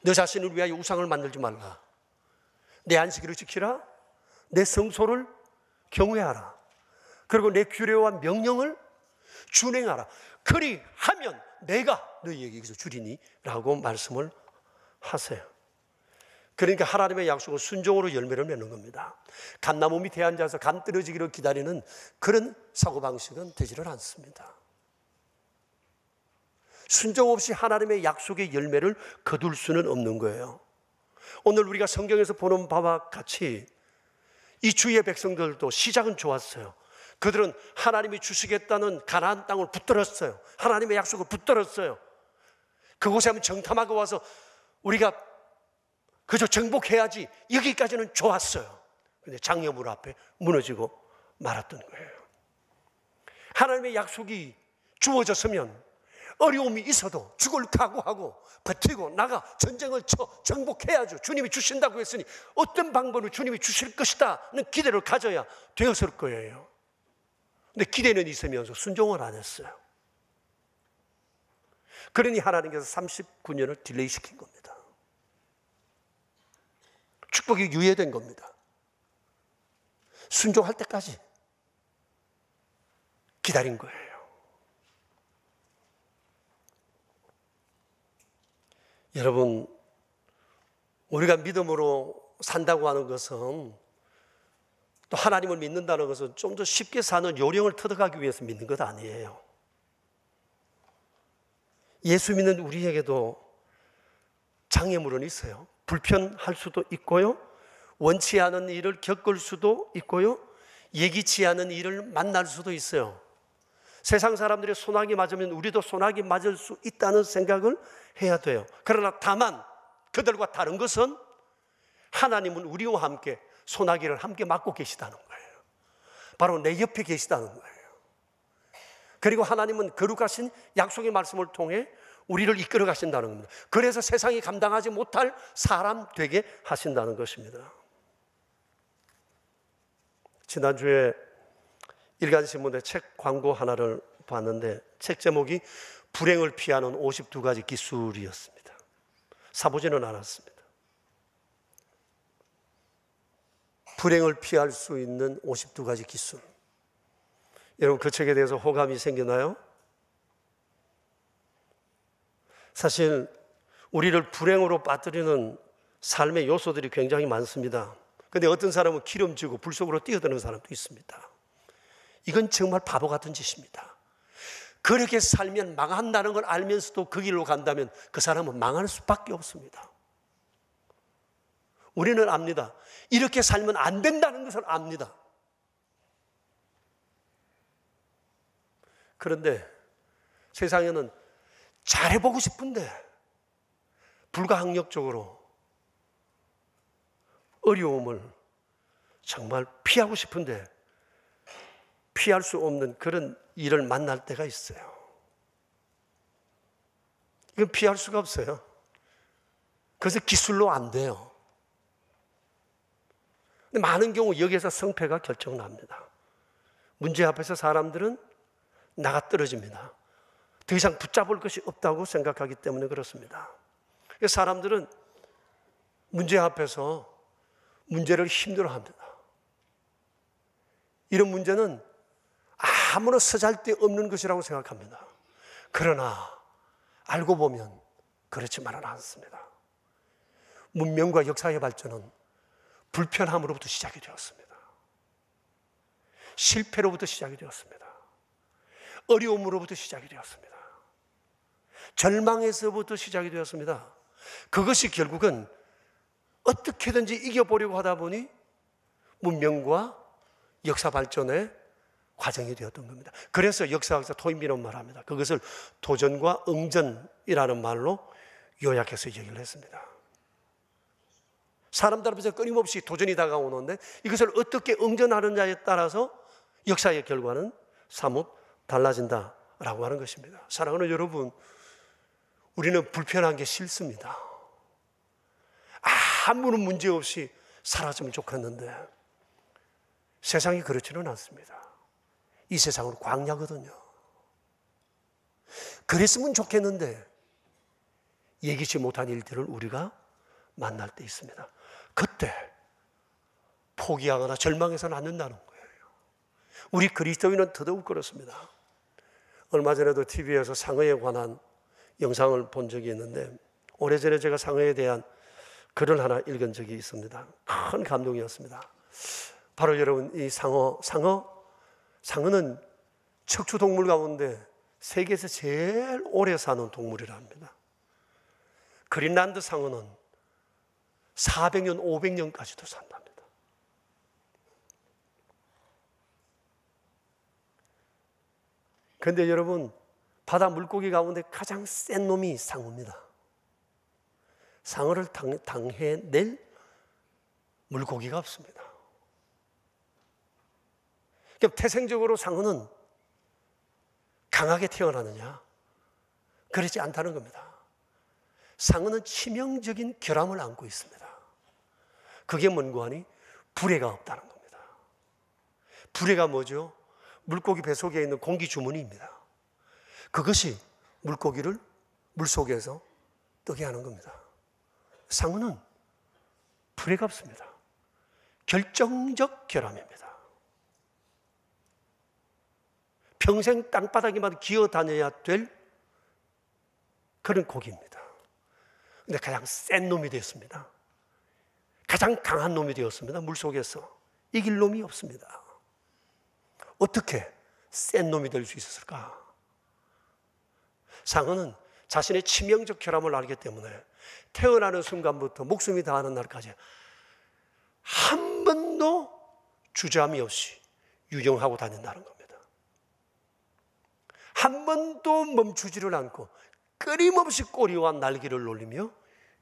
너 자신을 위하여 우상을 만들지 말라. 내 안식일을 지키라. 내 성소를 경외하라. 그리고 내 규례와 명령을 준행하라. 그리하면 내가 너희에게 여기서 주리니 라고 말씀을 하세요. 그러니까 하나님의 약속은 순종으로 열매를 맺는 겁니다. 감나무 밑에 앉아서 감 떨어지기를 기다리는 그런 사고방식은 되지를 않습니다. 순종 없이 하나님의 약속의 열매를 거둘 수는 없는 거예요. 오늘 우리가 성경에서 보는 바와 같이 이 주의 백성들도 시작은 좋았어요. 그들은 하나님이 주시겠다는 가나안 땅을 붙들었어요. 하나님의 약속을 붙들었어요. 그곳에 한번 정탐하고 와서 우리가 그저 정복해야지, 여기까지는 좋았어요. 그런데 장애물 앞에 무너지고 말았던 거예요. 하나님의 약속이 주어졌으면 어려움이 있어도 죽을 각오하고 버티고 나가 전쟁을 쳐 정복해야죠. 주님이 주신다고 했으니 어떤 방법으로 주님이 주실 것이다는 기대를 가져야 되었을 거예요. 근데 기대는 있으면서 순종을 안 했어요. 그러니 하나님께서 39년을 딜레이 시킨 겁니다. 축복이 유예된 겁니다. 순종할 때까지 기다린 거예요. 여러분, 우리가 믿음으로 산다고 하는 것은, 또 하나님을 믿는다는 것은 좀 더 쉽게 사는 요령을 터득하기 위해서 믿는 것 아니에요. 예수 믿는 우리에게도 장애물은 있어요. 불편할 수도 있고요. 원치 않은 일을 겪을 수도 있고요. 예기치 않은 일을 만날 수도 있어요. 세상 사람들이 소나기 맞으면 우리도 소나기 맞을 수 있다는 생각을 해야 돼요. 그러나 다만 그들과 다른 것은 하나님은 우리와 함께 소나기를 함께 맞고 계시다는 거예요. 바로 내 옆에 계시다는 거예요. 그리고 하나님은 거룩하신 약속의 말씀을 통해 우리를 이끌어 가신다는 겁니다. 그래서 세상이 감당하지 못할 사람 되게 하신다는 것입니다. 지난주에 일간신문의 책 광고 하나를 봤는데 책 제목이 불행을 피하는 52가지 기술이었습니다. 사보지는 않았습니다. 불행을 피할 수 있는 52가지 기술. 여러분 그 책에 대해서 호감이 생기나요? 사실 우리를 불행으로 빠뜨리는 삶의 요소들이 굉장히 많습니다. 그런데 어떤 사람은 기름지고 불 속으로 뛰어드는 사람도 있습니다. 이건 정말 바보 같은 짓입니다. 그렇게 살면 망한다는 걸 알면서도 그 길로 간다면 그 사람은 망할 수밖에 없습니다. 우리는 압니다. 이렇게 살면 안 된다는 것을 압니다. 그런데 세상에는 잘해보고 싶은데 불가항력적으로 어려움을 정말 피하고 싶은데 피할 수 없는 그런 일을 만날 때가 있어요. 이건 피할 수가 없어요. 그래서 기술로 안 돼요. 근데 많은 경우 여기에서 성패가 결정납니다. 문제 앞에서 사람들은 나가 떨어집니다. 더 이상 붙잡을 것이 없다고 생각하기 때문에 그렇습니다. 사람들은 문제 앞에서 문제를 힘들어합니다. 이런 문제는 아무런 쓰잘데없는 것이라고 생각합니다. 그러나 알고 보면 그렇지만은 않습니다. 문명과 역사의 발전은 불편함으로부터 시작이 되었습니다. 실패로부터 시작이 되었습니다. 어려움으로부터 시작이 되었습니다. 절망에서부터 시작이 되었습니다. 그것이 결국은 어떻게든지 이겨보려고 하다 보니 문명과 역사 발전의 과정이 되었던 겁니다. 그래서 역사학자 토인비는 말합니다. 그것을 도전과 응전이라는 말로 요약해서 얘기를 했습니다. 사람들 앞에서 끊임없이 도전이 다가오는데 이것을 어떻게 응전하느냐에 따라서 역사의 결과는 사뭇 달라진다라고 하는 것입니다. 사랑하는 여러분, 우리는 불편한 게 싫습니다. 아무런 문제 없이 살았으면 좋겠는데 세상이 그렇지는 않습니다. 이 세상은 광야거든요. 그랬으면 좋겠는데 예기치 못한 일들을 우리가 만날 때 있습니다. 그때 포기하거나 절망해서는 안 된다는 거예요. 우리 그리스도인은 더더욱 그렇습니다. 얼마 전에도 TV에서 상어에 관한 영상을 본 적이 있는데 오래전에 제가 상어에 대한 글을 하나 읽은 적이 있습니다. 큰 감동이었습니다. 바로 여러분, 이 상어는 척추동물 가운데 세계에서 제일 오래 사는 동물이라 합니다. 그린란드 상어는 400년, 500년까지도 산답니다. 그런데 여러분, 바다 물고기 가운데 가장 센 놈이 상어입니다. 상어를 당해낼 물고기가 없습니다. 그러니까 태생적으로 상어는 강하게 태어나느냐? 그렇지 않다는 겁니다. 상어는 치명적인 결함을 안고 있습니다. 그게 뭔고 하니 불에가 없다는 겁니다. 불에가 뭐죠? 물고기 뱃속에 있는 공기 주머니입니다. 그것이 물고기를 물속에서 뜨게 하는 겁니다. 상어는 불에가 없습니다. 결정적 결함입니다. 평생 땅바닥에만 기어다녀야 될 그런 고기입니다. 근데 가장 센 놈이 되었습니다. 가장 강한 놈이 되었습니다. 물속에서 이길 놈이 없습니다. 어떻게 센 놈이 될 수 있었을까? 상어는 자신의 치명적 결함을 알기 때문에 태어나는 순간부터 목숨이 다하는 날까지 한 번도 주저함이 없이 유영하고 다닌다는 겁니다. 한 번도 멈추지를 않고 끊임없이 꼬리와 날개를 놀리며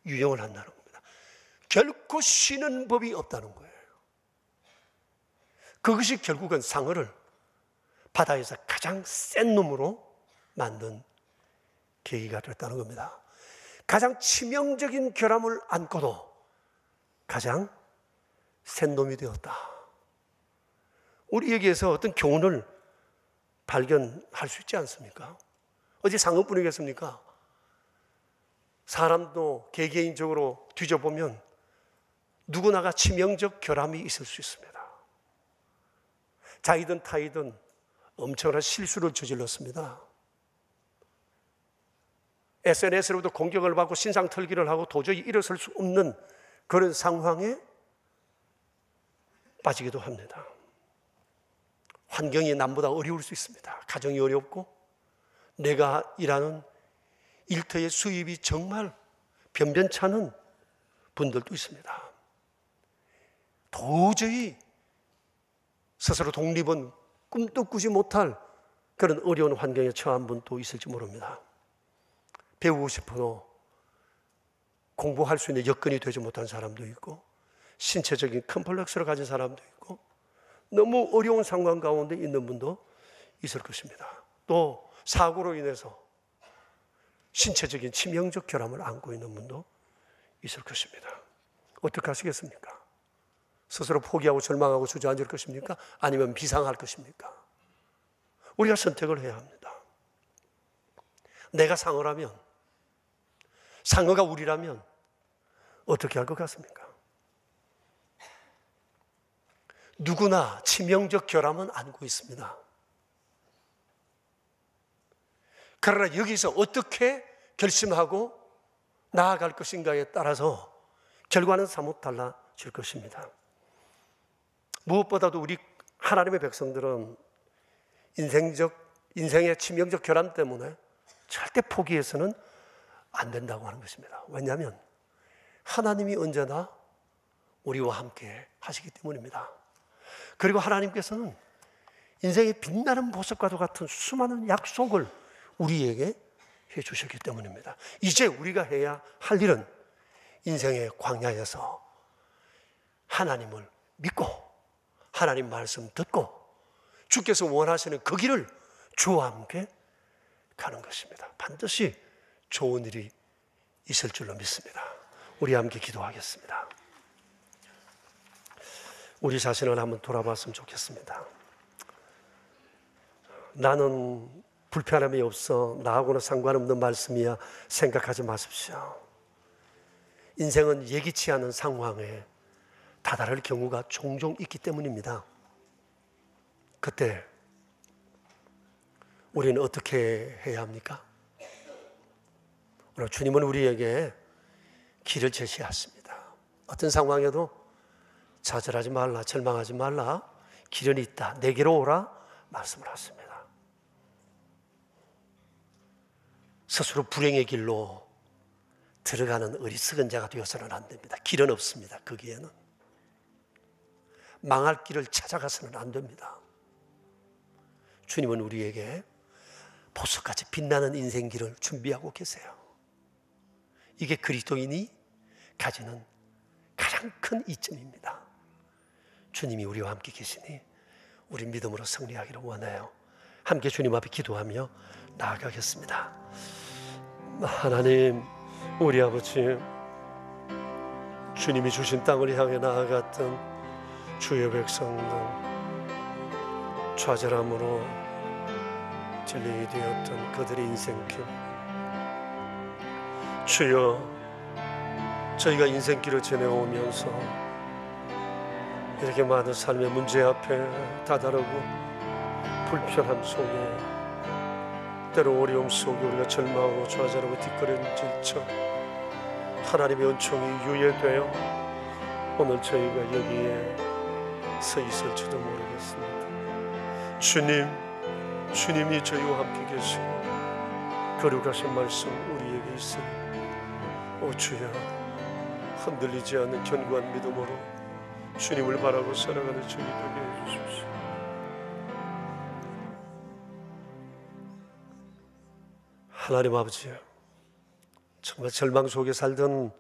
유영을 한다는 겁니다. 결코 쉬는 법이 없다는 거예요. 그것이 결국은 상어를 바다에서 가장 센 놈으로 만든 계기가 됐다는 겁니다. 가장 치명적인 결함을 안고도 가장 센 놈이 되었다. 우리 여기에서 어떤 교훈을 발견할 수 있지 않습니까? 어디 상어뿐이겠습니까? 사람도 개개인적으로 뒤져보면 누구나가 치명적 결함이 있을 수 있습니다. 자이든 타이든 엄청난 실수를 저질렀습니다. SNS로부터 공격을 받고 신상털기를 하고 도저히 일어설 수 없는 그런 상황에 빠지기도 합니다. 환경이 남보다 어려울 수 있습니다. 가정이 어렵고 내가 일하는 일터의 수입이 정말 변변찮은 분들도 있습니다. 도저히 스스로 독립은 꿈도 꾸지 못할 그런 어려운 환경에 처한 분도 있을지 모릅니다. 배우고 싶어도 공부할 수 있는 여건이 되지 못한 사람도 있고 신체적인 컴플렉스를 가진 사람도 있고 너무 어려운 상황 가운데 있는 분도 있을 것입니다. 또 사고로 인해서 신체적인 치명적 결함을 안고 있는 분도 있을 것입니다. 어떻게 하시겠습니까? 스스로 포기하고 절망하고 주저앉을 것입니까? 아니면 비상할 것입니까? 우리가 선택을 해야 합니다. 내가 상어라면, 상어가 우리라면 어떻게 할 것 같습니까? 누구나 치명적 결함은 안고 있습니다. 그러나 여기서 어떻게 결심하고 나아갈 것인가에 따라서 결과는 사뭇 달라질 것입니다. 무엇보다도 우리 하나님의 백성들은 인생의 치명적 결함 때문에 절대 포기해서는 안 된다고 하는 것입니다. 왜냐하면 하나님이 언제나 우리와 함께 하시기 때문입니다. 그리고 하나님께서는 인생의 빛나는 모습과도 같은 수많은 약속을 우리에게 해주셨기 때문입니다. 이제 우리가 해야 할 일은 인생의 광야에서 하나님을 믿고 하나님 말씀 듣고 주께서 원하시는 그 길을 주와 함께 가는 것입니다. 반드시 좋은 일이 있을 줄로 믿습니다. 우리 함께 기도하겠습니다. 우리 자신을 한번 돌아봤으면 좋겠습니다. 나는 불편함이 없어, 나하고는 상관없는 말씀이야 생각하지 마십시오. 인생은 예기치 않은 상황에 다다를 경우가 종종 있기 때문입니다. 그때 우리는 어떻게 해야 합니까? 오늘 주님은 우리에게 길을 제시하십니다. 어떤 상황에도 좌절하지 말라, 절망하지 말라, 길은 있다, 내게로 오라 말씀을 하십니다. 스스로 불행의 길로 들어가는 어리석은 자가 되어서는 안 됩니다. 길은 없습니다. 거기에는 망할 길을 찾아가서는 안 됩니다. 주님은 우리에게 보석같이 빛나는 인생길을 준비하고 계세요. 이게 그리스도인이 가지는 가장 큰 이점입니다. 주님이 우리와 함께 계시니 우리 믿음으로 승리하기를 원해요. 함께 주님 앞에 기도하며 나아가겠습니다. 하나님, 우리 아버지, 주님이 주신 땅을 향해 나아갔던 주의 백성들, 좌절함으로 진리이 되었던 그들의 인생길, 주여, 저희가 인생길을 지내오면서 이렇게 많은 삶의 문제 앞에 다다르고 불편함 속에, 때로 어려움 속에 우리가 절망하고 좌절하고 뒷걸음질 쳐 하나님의 은총이 유예되어 오늘 저희가 여기에 서 있을지도 모르겠습니다. 주님이 저희와 함께 계시고 거룩하신 말씀 우리에게 있으니 오 주여, 흔들리지 않는 견고한 믿음으로 주님을 바라고 살아가는 저희 되게 해주십시오. 하나님 아버지, 정말 절망 속에 살던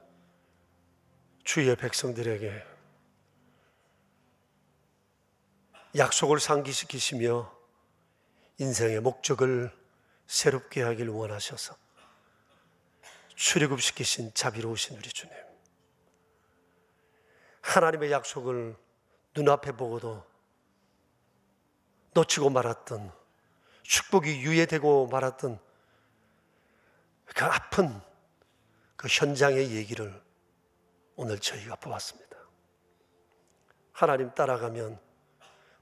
주의 백성들에게 약속을 상기시키시며 인생의 목적을 새롭게 하길 원하셔서 출애굽시키신 자비로우신 우리 주님, 하나님의 약속을 눈앞에 보고도 놓치고 말았던, 축복이 유예되고 말았던 그 아픈 그 현장의 얘기를 오늘 저희가 보았습니다. 하나님 따라가면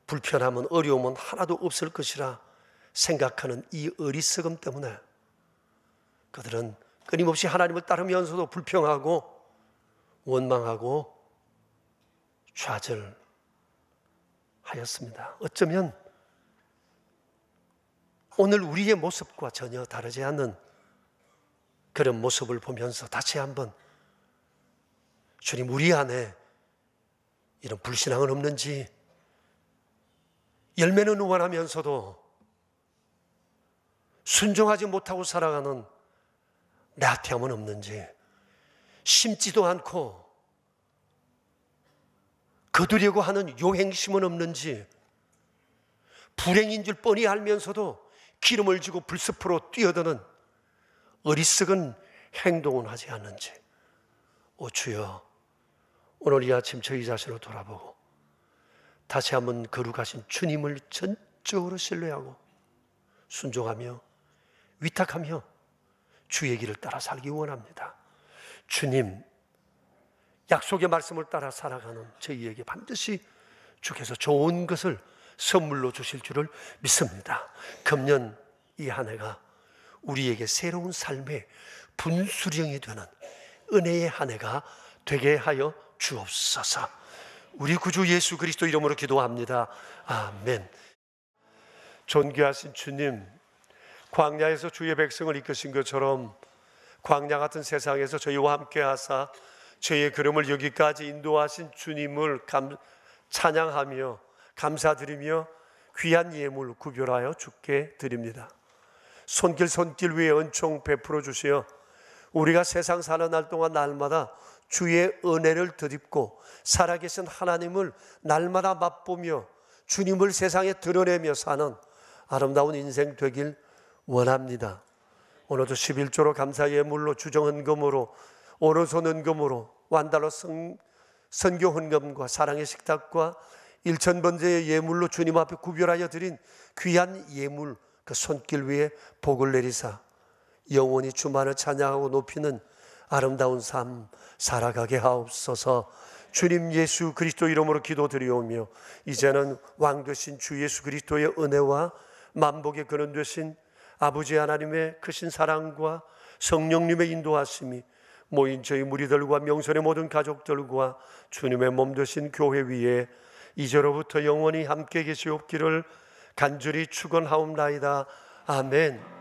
불편함은, 어려움은 하나도 없을 것이라 생각하는 이 어리석음 때문에 그들은 끊임없이 하나님을 따르면서도 불평하고 원망하고 좌절하였습니다. 어쩌면 오늘 우리의 모습과 전혀 다르지 않는 그런 모습을 보면서 다시 한번 주님, 우리 안에 이런 불신앙은 없는지, 열매는 원하면서도 순종하지 못하고 살아가는 나태함은 없는지, 심지도 않고 거두려고 하는 요행심은 없는지, 불행인 줄 뻔히 알면서도 기름을 지고 불숲으로 뛰어드는 어리석은 행동은 하지 않는지. 오 주여, 오늘 이 아침 저희 자신을 돌아보고 다시 한번 거룩하신 주님을 전적으로 신뢰하고 순종하며 위탁하며 주의 길을 따라 살기 원합니다. 주님 약속의 말씀을 따라 살아가는 저희에게 반드시 주께서 좋은 것을 선물로 주실 줄을 믿습니다. 금년 이 한 해가 우리에게 새로운 삶의 분수령이 되는 은혜의 한 해가 되게 하여 주옵소서. 우리 구주 예수 그리스도 이름으로 기도합니다. 아멘. 존귀하신 주님, 광야에서 주의 백성을 이끄신 것처럼 광야 같은 세상에서 저희와 함께 하사 저희의 걸음을 여기까지 인도하신 주님을 찬양하며 감사드리며 귀한 예물 구별하여 주께 드립니다. 손길 위에 은총 베풀어 주시어 우리가 세상 사는 날 동안 날마다 주의 은혜를 덧입고 살아계신 하나님을 날마다 맛보며 주님을 세상에 드러내며 사는 아름다운 인생 되길 원합니다. 오늘도 11조로 감사 예물로 주정헌금으로 오른손 헌금으로 완달러 선교 헌금과 사랑의 식탁과 1,000번째의 예물로 주님 앞에 구별하여 드린 귀한 예물 그 손길 위에 복을 내리사 영원히 주만을 찬양하고 높이는 아름다운 삶 살아가게 하옵소서. 주님 예수 그리스도 이름으로 기도드리오며 이제는 왕 되신 주 예수 그리스도의 은혜와 만복의 근원 되신 아버지 하나님의 크신 사랑과 성령님의 인도하심이 모인 저희 무리들과 명선의 모든 가족들과 주님의 몸 되신 교회 위에 이제로부터 영원히 함께 계시옵기를 간절히 축원하옵나이다. 아멘.